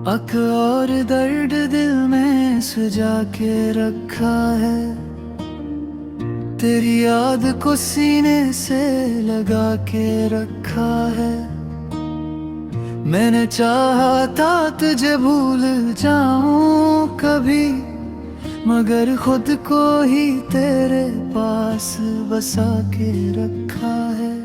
अक और दर्द दिल में सजा के रखा है, तेरी याद को सीने से लगा के रखा है। मैंने चाहा था तुझे भूल जाऊं कभी, मगर खुद को ही तेरे पास बसा के रखा है।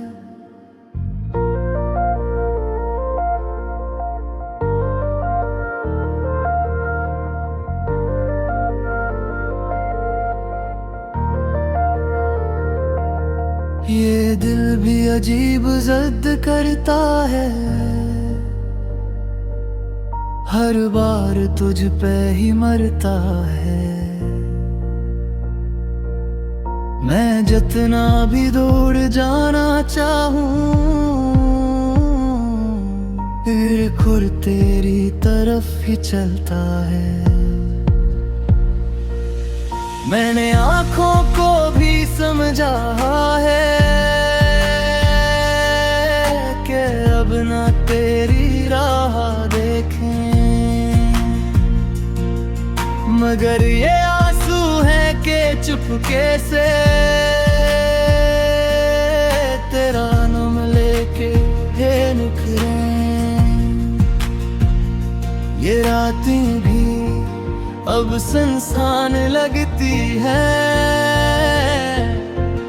ये दिल भी अजीब जिद करता है, हर बार तुझ पे ही मरता है। मैं जितना भी दूर जाना चाहूं, फिर खुद तेरी तरफ ही चलता है। मैंने आँखों को भी समझा है कि अब ना तेरी राह देखें, मगर ये आंसू हैं कि चुपके से तेरा नाम लेके है निखरे। ये रातें भी अब सुनसान लगती है,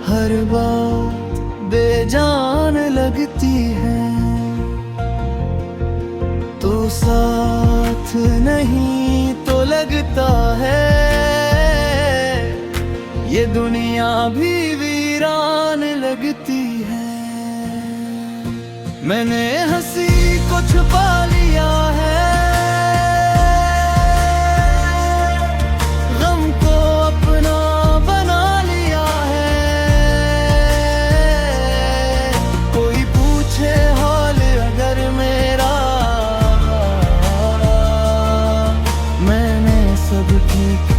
हर बात बेजान लगती है। तो साथ नहीं तो लगता है, ये दुनिया भी वीरान लगती है। मैंने हंसी को छुपा लिया है,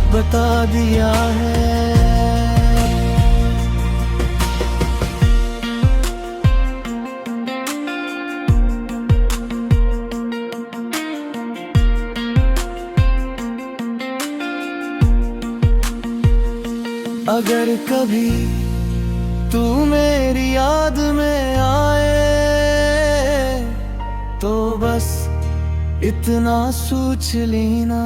बता दिया है। अगर कभी तू मेरी याद में आए, तो बस इतना सोच लेना,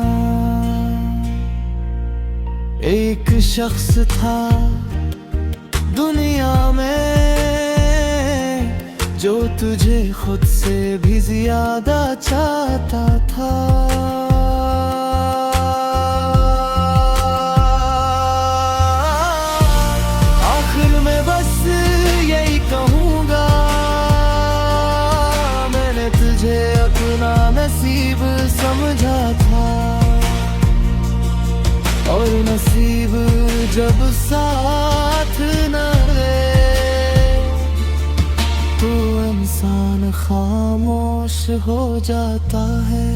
एक शख्स था दुनिया में जो तुझे खुद से भी ज्यादा चाहता था। आखिर में बस यही कहूँगा, मैंने तुझे अपना नसीब समझा था, और नसीब जब साथ न दे तो इंसान खामोश हो जाता है।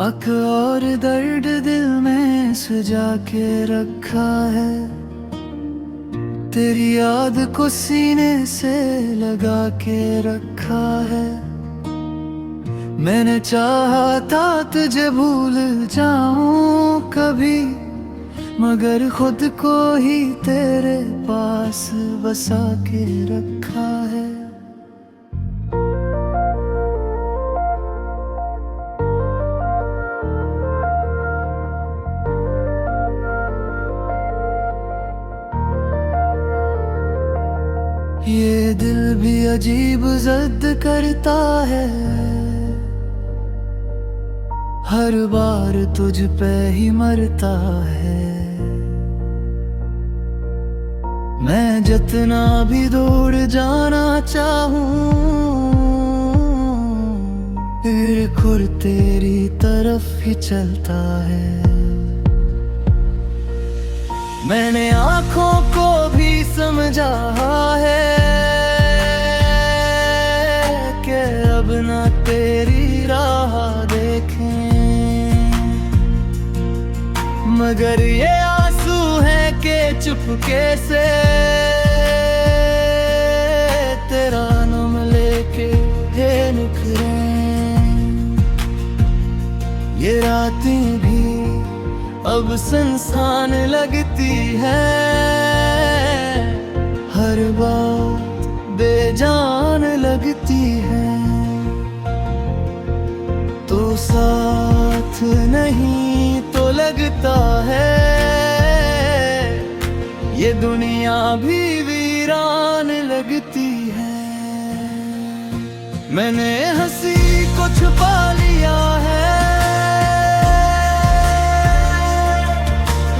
अक और दर्द दिल में सजा के रखा है, तेरी याद को सीने से लगा के रखा है। मैंने चाहा था तुझे भूल जाऊं कभी, मगर खुद को ही तेरे पास बसा के रखा है। ये दिल भी अजीब जिद करता है, हर बार तुझ पे ही मरता है। मैं जितना भी दूर जाना चाहूं, फिर खुद तेरी तरफ ही चलता है। मैंने आँखों को भी समझा है कि अब ना तेरी राह देखें, मगर ये आंसू हैं कि चुपके से तेरा नाम लेके है निखरे। ये रातें भी अब सुनसान लगती है, हर बात बेजान लगती है। तो साथ नहीं तो लगता है ये दुनिया भी वीरान लगती है। मैंने हंसी को छुपा लिया है,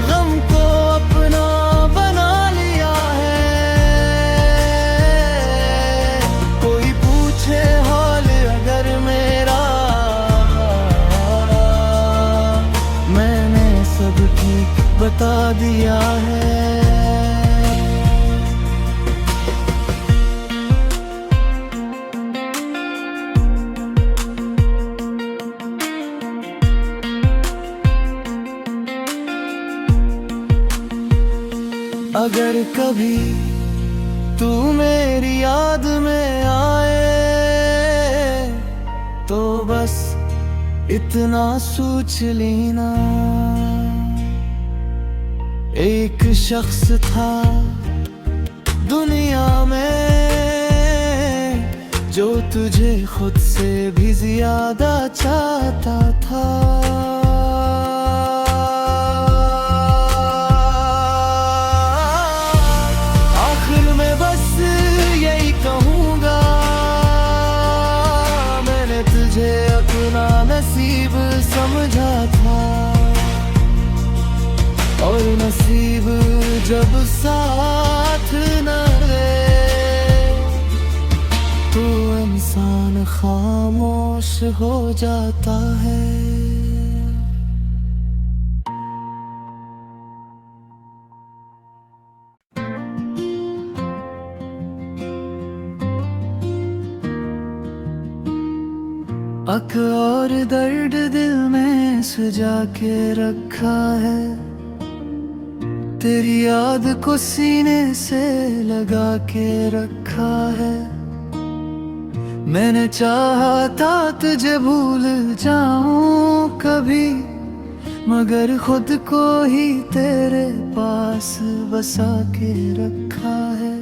गम को अपना बना लिया है। कोई पूछे हाल अगर मेरा, मैंने सब ठीक बता दिया है। अगर कभी तू मेरी याद में आए तो बस इतना सोच लेना, एक शख्स था दुनिया में जो तुझे खुद से भी ज्यादा चाहता था। आखिर में बस यही कहूँगा, मैंने तुझे अपना नसीब समझा था। और नसीब जब साथ न दे तो इंसान खामोश हो जाता है। अक और दर्द दिल में सजा के रखा है, तेरी याद को सीने से लगा के रखा है। मैंने चाहा था तुझे भूल जाऊं कभी, मगर खुद को ही तेरे पास बसा के रखा है।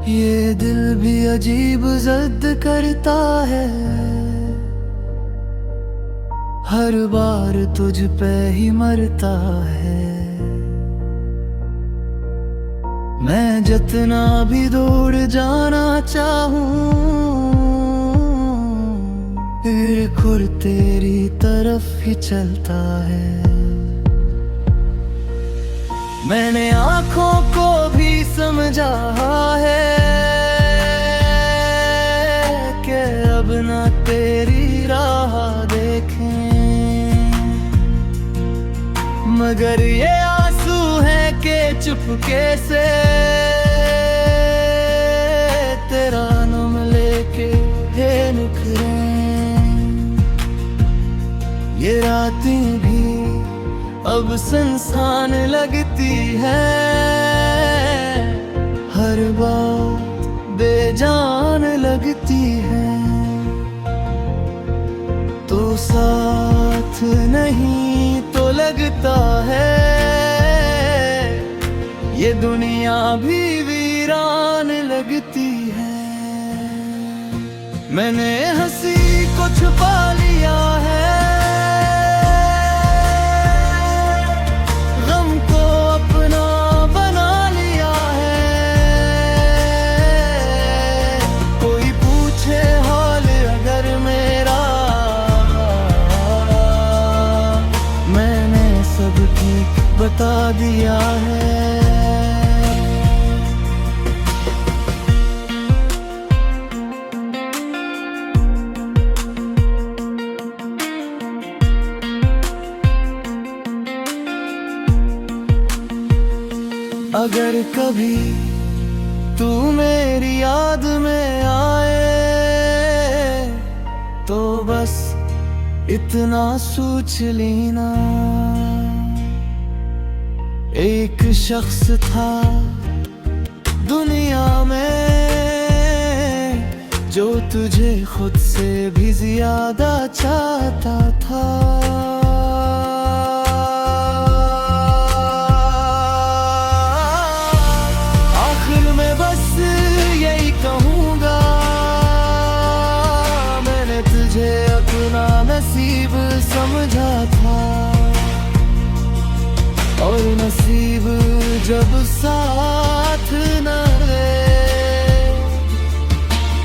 ये दिल भी अजीब जिद करता है, हर बार तुझ पे ही मरता है। मैं जितना भी दूर जाना चाहूं, फिर खुर तेरी तरफ ही चलता है। मैंने आँखों को भी समझा है कि अब ना तेरी राह देखें, मगर ये आंसू हैं कि चुपके से तेरा नाम लेके है निखरे। ये रातें भी अब सुनसान लगती है, हर बात बेजान लगती है। तो साथ नहीं तो लगता है ये दुनिया भी वीरान लगती है। मैंने हंसी को छुपा लिया है, बता दिया है। अगर कभी तू मेरी याद में आए तो बस इतना सोच लेना, एक शख्स था दुनिया में जो तुझे खुद से भी ज्यादा चाहता था। आखिर में बस यही कहूँगा, मैंने तुझे अपना नसीब समझा था, और नसीब जब साथ न दे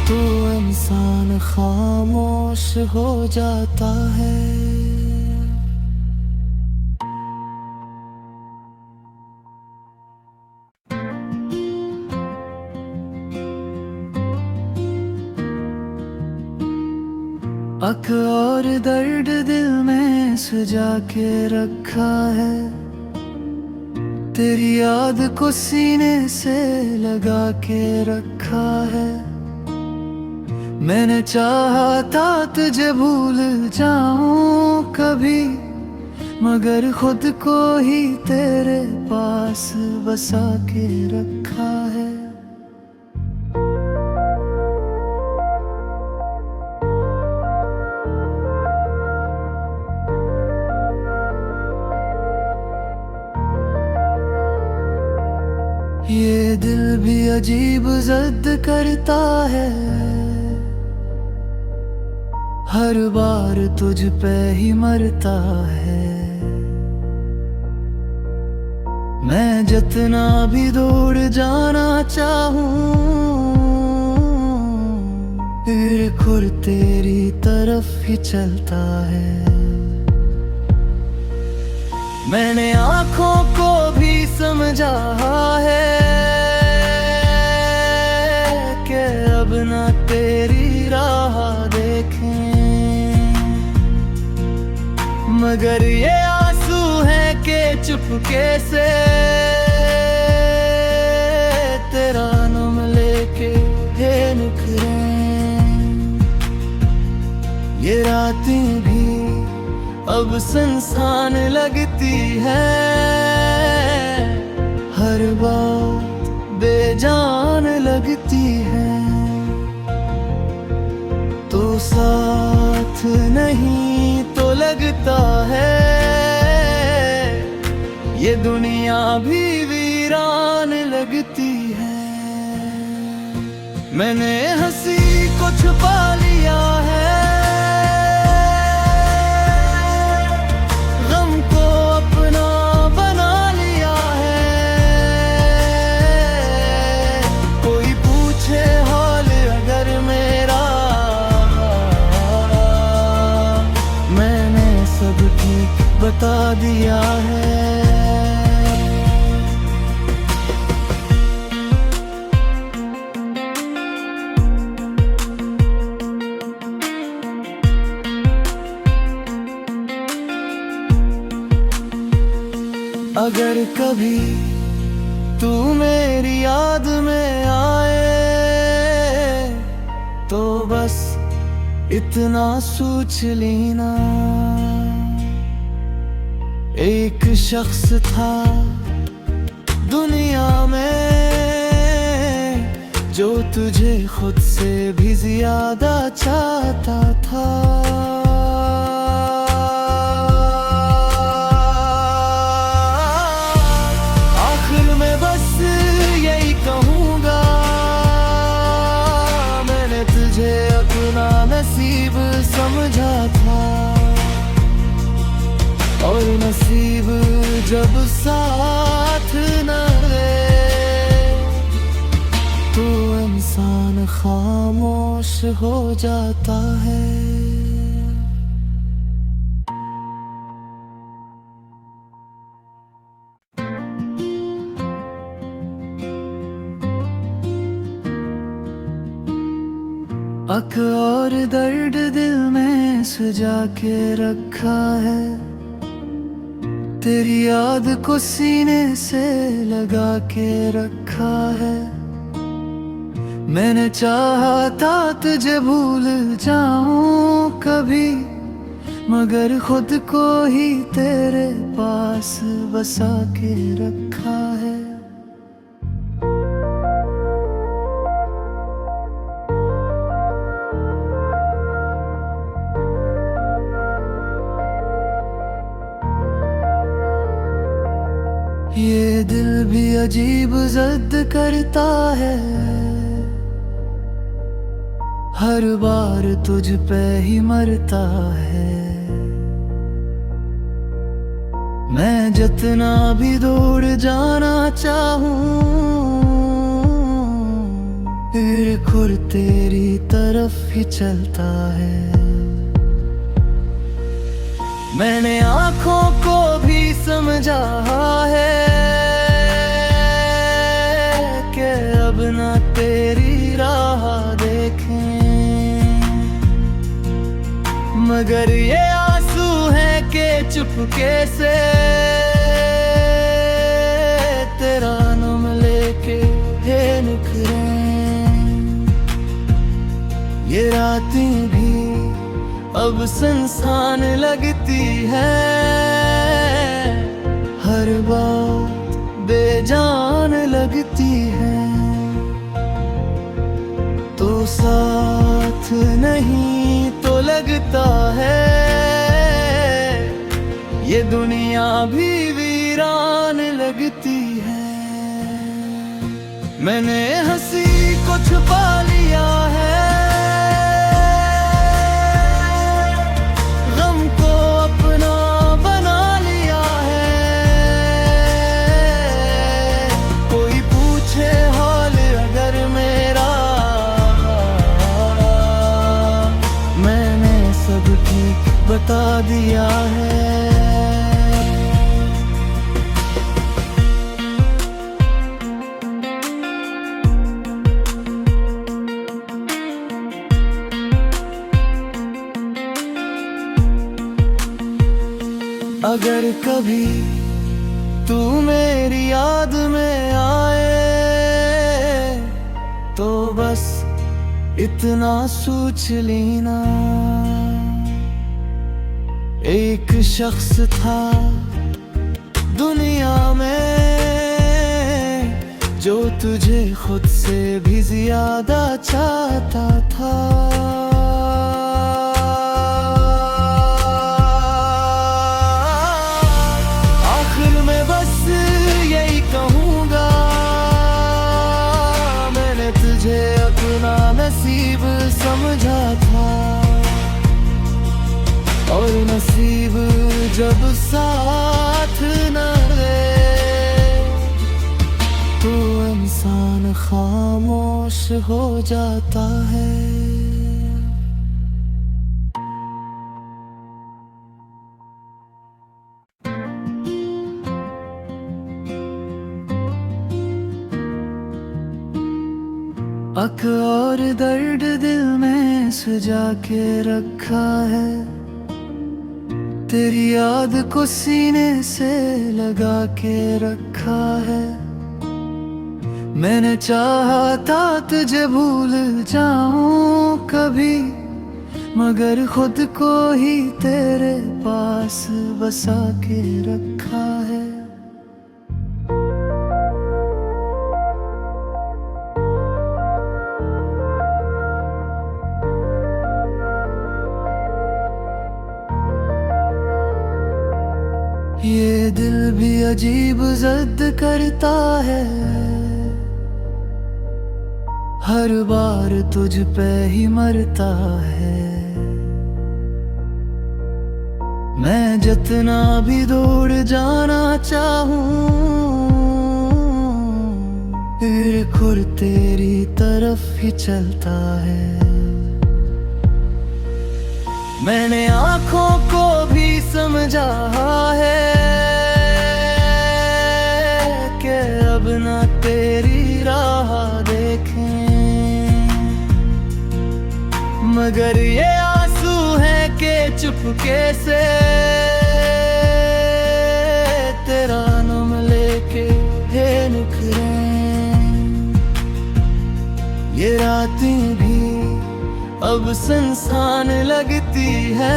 तो इंसान खामोश हो जाता है। अक और दर्द दिल में सजा के रखा है, तेरी याद को सीने से लगा के रखा है। मैंने चाहा था तुझे भूल जाऊं कभी, मगर खुद को ही तेरे पास बसा के रखा है। ये दिल भी अजीब जिद करता है, हर बार तुझ पे ही मरता है। मैं जितना भी दूर जाना चाहूं फिर खुद तेरी तरफ ही चलता है। मैंने आँखों को भी समझा है कि अब ना तेरी राह देखें, मगर ये आंसू हैं कि चुपके से तेरा नाम लेके है निखरे। ये रातें भी अब सुनसान लगती है, हर बात बेजान लगती है। तो साथ नहीं तो लगता है ये दुनिया भी वीरान लगती है। मैंने हंसी को छुपा लिया है, बता दिया है। अगर कभी तू मेरी याद में आए तो बस इतना सोच लेना, एक शख्स था दुनिया में जो तुझे खुद से भी ज्यादा चाहता था। आखिर में बस यही कहूँगा, मैंने तुझे अपना नसीब समझा था, और नसीब जब साथ न दे तो इंसान खामोश हो जाता है। अक और दर्द दिल में सजा के रखा है, तेरी याद को सीने से लगा के रखा है। मैंने चाहा था तुझे भूल जाऊं कभी, मगर खुद को ही तेरे पास बसा के रखा है। ये दिल भी अजीब जिद करता है, हर बार तुझ पे ही मरता है। मैं जितना भी दूर जाना चाहूं, फिर खुद तेरी तरफ ही चलता है। मैंने आँखों को भी समझा है कि अब ना तेरी राह देखें, मगर ये आंसू हैं कि चुपके से तेरा नाम लेके है निखरे। ये रातें भी अब सुनसान लगती है, हर बात बेजान लगती है। तो साथ नहीं तो लगता है, ये दुनिया भी वीरान लगती है। मैंने हंसी को छुपा लिया है, बता दिया है। अगर कभी तू मेरी याद में आए, तो बस इतना सोच लेना, एक शख्स था दुनिया में जो तुझे खुद से भी ज्यादा चाहता था। आखिर में बस यही कहूँगा, मैंने तुझे अपना नसीब समझा था, और नसीब जब साथ न दे तो इंसान खामोश हो जाता है। अक और दर्द दिल में सजा के रखा है, तेरी याद को सीने से लगा के रखा है। मैंने चाहा था तुझे भूल जाऊं कभी, मगर खुद को ही तेरे पास बसा के रखा है। ये दिल भी अजीब जिद करता है, हर बार तुझ पे ही मरता है। मैं जितना भी दूर जाना चाहूं, फिर खुद तेरी तरफ ही चलता है। मैंने आँखों को भी समझा है कि अब ना तेरी राह देखें, मगर ये आंसू हैं कि चुपके से अब संसान लगती है,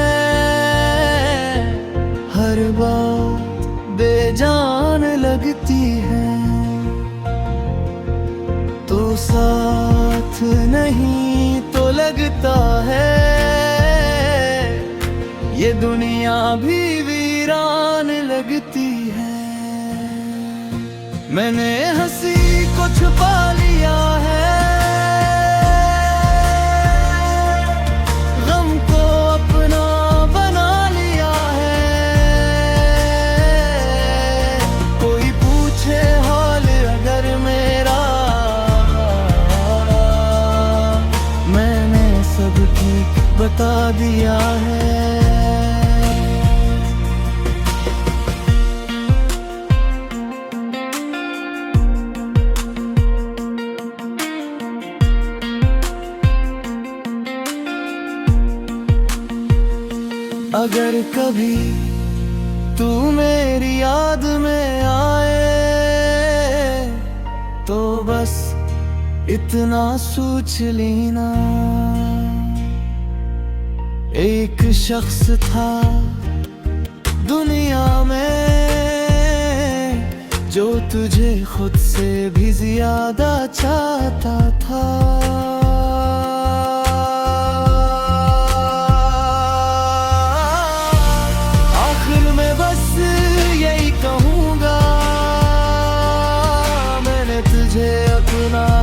हर बात बेजान लगती है। तो साथ नहीं तो लगता है ये दुनिया भी वीरान लगती है। मैंने हंसी को छुपा लिया है, गम को अपना बना लिया है। कोई पूछे हाल अगर मेरा, मैंने सब ठीक बता दिया है। अगर कभी तू मेरी याद में आए तो बस इतना सोच लेना, एक शख्स था दुनिया में जो तुझे खुद से भी ज्यादा चाहता था।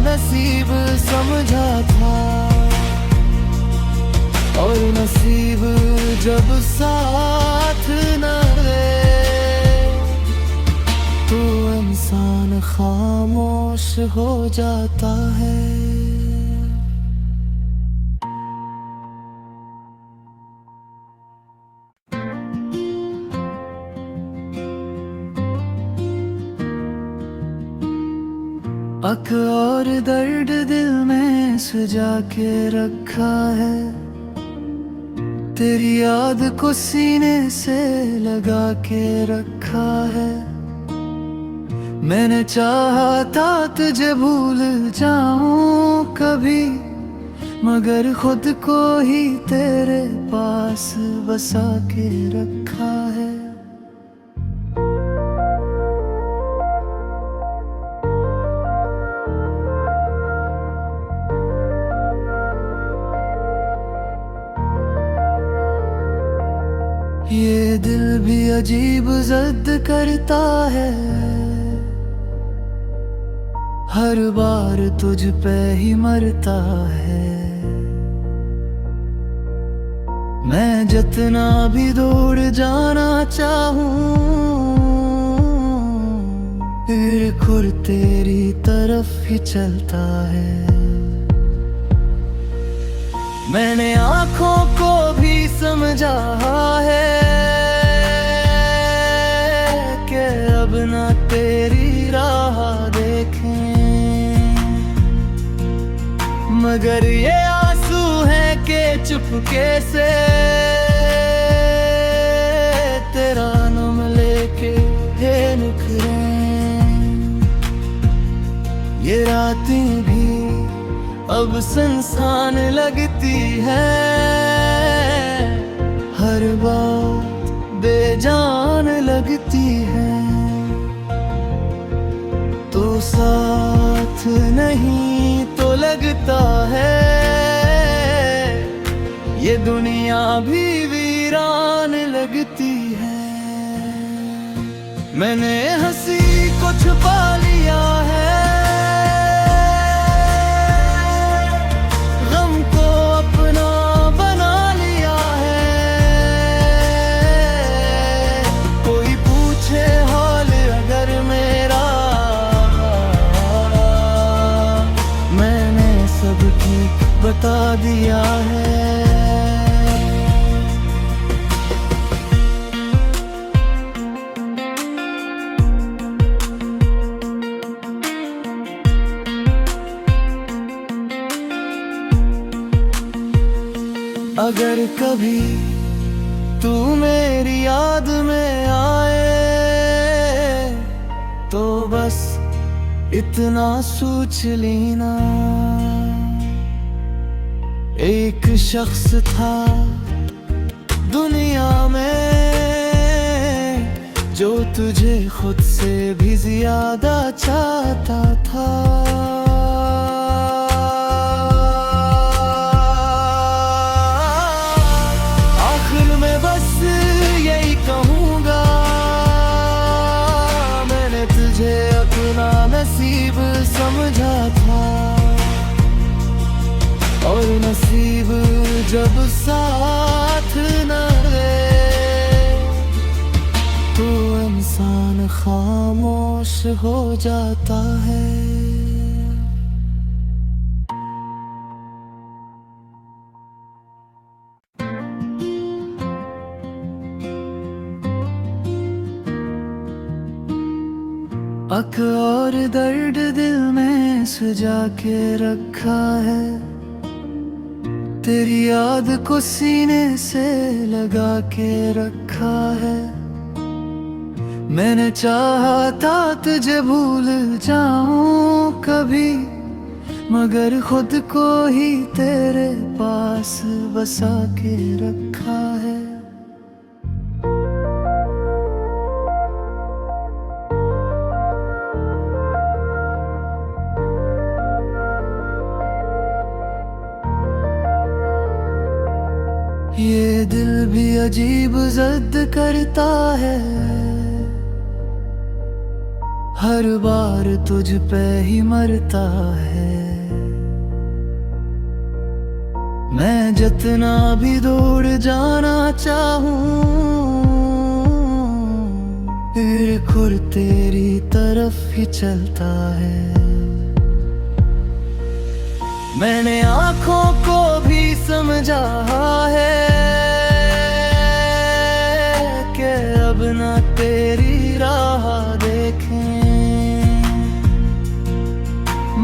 नसीब समझा था और नसीब जब साथ न दे तो इंसान खामोश हो जाता है। अक और दर्द दिल में सजा के रखा है, तेरी याद को सीने से लगा के रखा है। मैंने चाहा था तुझे भूल जाऊं कभी, मगर खुद को ही तेरे पास बसा के रखा है। ये दिल भी अजीब जिद करता है, हर बार तुझ पे ही मरता है। मैं जितना भी दूर जाना चाहूं फिर खुर तेरी तरफ ही चलता है। मैंने आँखों को भी समझा है कि अब ना तेरी राह देखें, मगर ये आंसू हैं कि चुपके से तेरा नाम लेके है निखरे। ये रातें भी अब संसान लगती है, हर बात बेजान लगती है। तो साथ नहीं तो लगता है ये दुनिया भी वीरान लगती है। मैंने हंसी को छुपा लिया है, बता दिया है। अगर कभी तू मेरी याद में आए तो बस इतना सोच लेना, एक शख्स था दुनिया में जो तुझे खुद से भी ज्यादा चाहता था। आखिर में बस यही कहूँगा, मैंने तुझे अपना नसीब समझा था, और नसीब जब साथ न दे तो इंसान खामोश हो जाता है। अक और दर्द दिल में सजा के रखा है, तेरी याद को सीने से लगा के रखा है। मैंने चाहा था तुझे भूल जाऊं कभी, मगर खुद को ही तेरे पास बसा के रखा है। ये दिल भी अजीब जिद करता है, हर बार तुझ पे ही मरता है। मैं जितना भी दूर जाना चाहूं, फिर खुद तेरी तरफ ही चलता है। मैंने आँखों को भी समझा है कि अब ना तेरी राह देखें,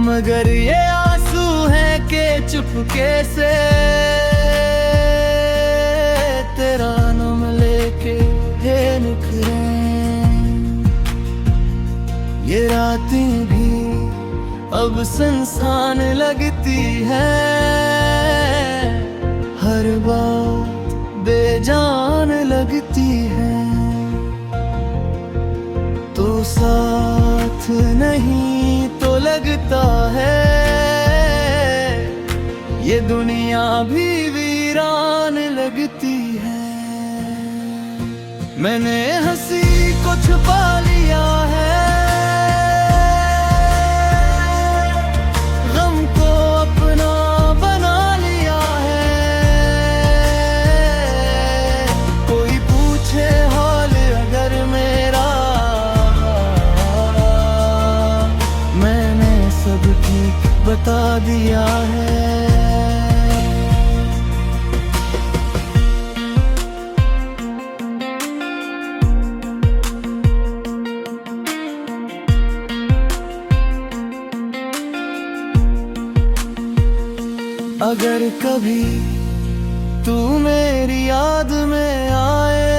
मगर ये आंसू हैं कि चुपके से तेरा नाम लेके निखरे। ये रातें भी अब सुनसान लगती है, हर बात बेजान लगती है। तो साथ नहीं तो लगता है ये दुनिया भी वीरान लगती है। मैंने हंसी को छुपा लिया है, बता दिया है। अगर कभी तू मेरी याद में आए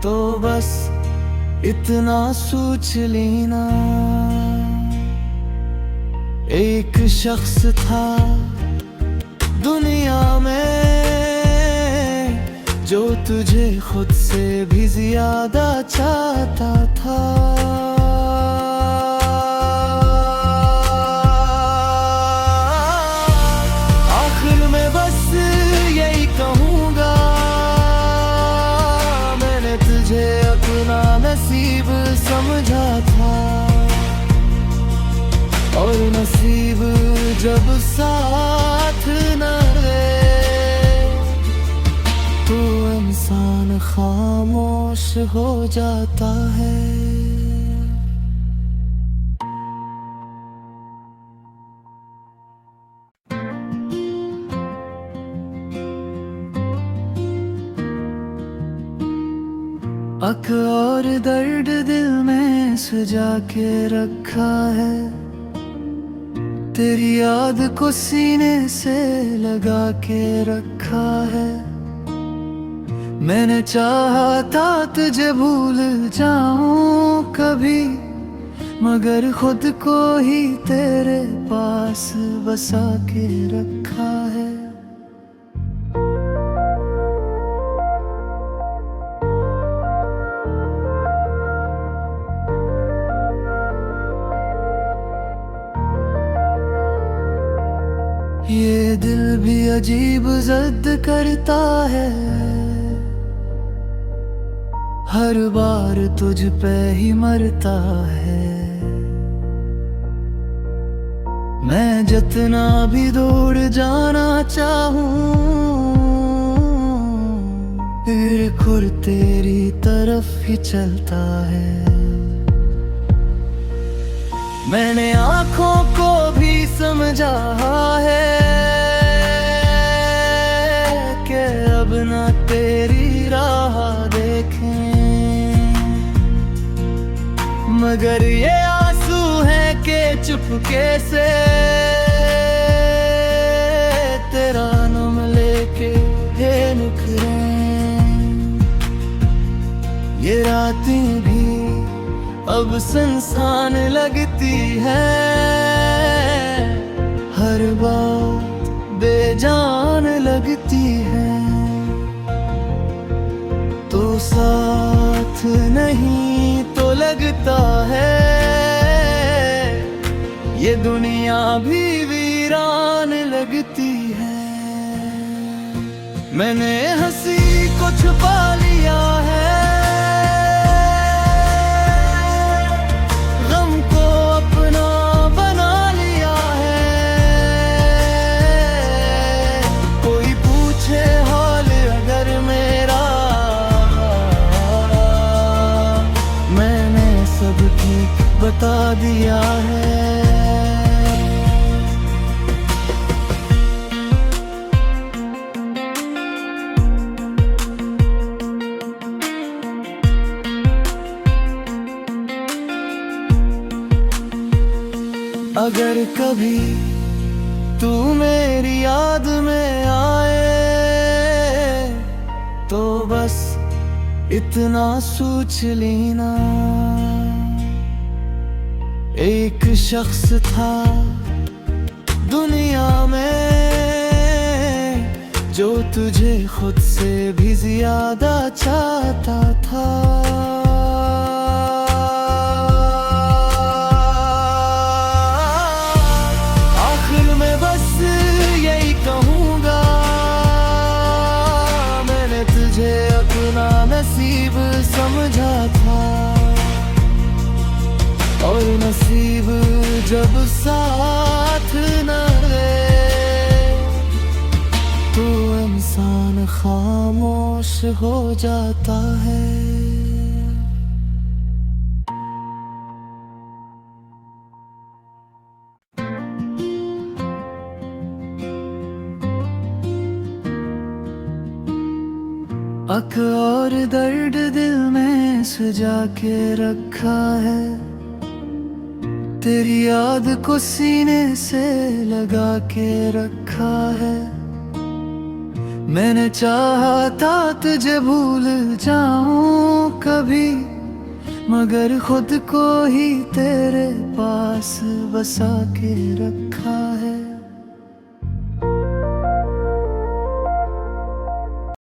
तो बस इतना सोच लेना, एक शख्स था दुनिया में जो तुझे खुद से भी ज्यादा चाहता था। आखिर में बस यही कहूँगा, मैंने तुझे अपना नसीब समझा था, और नसीब जब साथ न दे तो इंसान खामोश हो जाता है। अक और दर्द दिल में सजा के रखा है, तेरी याद को सीने से लगा के रखा है। मैंने चाहा था तुझे भूल जाऊं कभी, मगर खुद को ही तेरे पास बसा के रखा है। ये दिल भी अजीब जिद करता है, हर बार तुझ पे ही मरता है। मैं जितना भी दूर जाना चाहूं, फिर खुद तेरी तरफ ही चलता है। मैंने आँखों को भी समझा है कि अब ना तेरी राह देखें, मगर ये आंसू हैं कि चुपके से तेरा नाम लेके हे निखरें। ये रातें भी अब सुनसान लगती है, हर बात बेजान लगती है। तो साथ नहीं तो लगता है, ये दुनिया भी वीरान लगती है। मैंने हंसी को छुपा लिया है, बता दिया है। अगर कभी तू मेरी याद में आए, तो बस इतना सोच लेना, एक शख्स था दुनिया में जो तुझे खुद से भी ज्यादा चाहता था। आखिर में बस यही कहूँगा, मैंने तुझे अपना नसीब समझा था, और नसीब जब साथ न दे तो इंसान खामोश हो जाता है। अक और दर्द दिल में सजा के रखा है, तेरी याद को सीने से लगा के रखा है। मैंने चाहा था तुझे भूल जाऊं कभी, मगर खुद को ही तेरे पास बसा के रखा है।